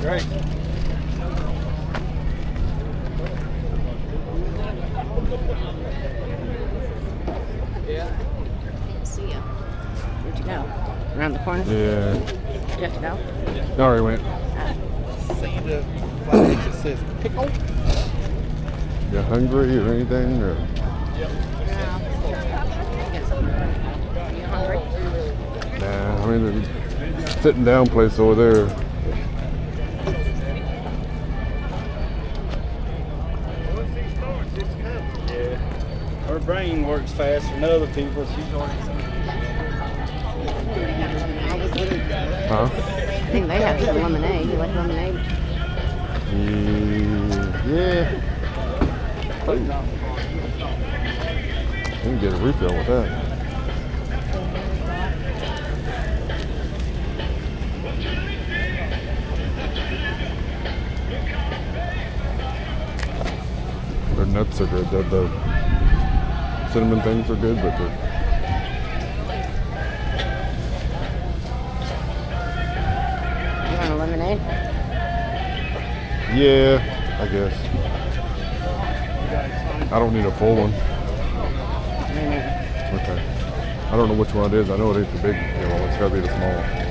Great. Yeah. Didn't see you. Where'd you go? Around the corner? Yeah. Did you have to go? I already went. See the flag that says pickle? You hungry or anything? Or? Get something. Are you hungry? Nah, I mean, the sitting down place over there. Yeah. Her brain works faster than other people's. She's already Huh? I think they have some lemonade. You like lemonade? Yeah. Oh. You can get a refill with that. Their nuts are good. The cinnamon things are good, but the You want a lemonade? yeah, I guess. I don't need a full one. Me neither. Okay. I don't know which one it is. I know it ain't the big yellow. It's gotta be the small.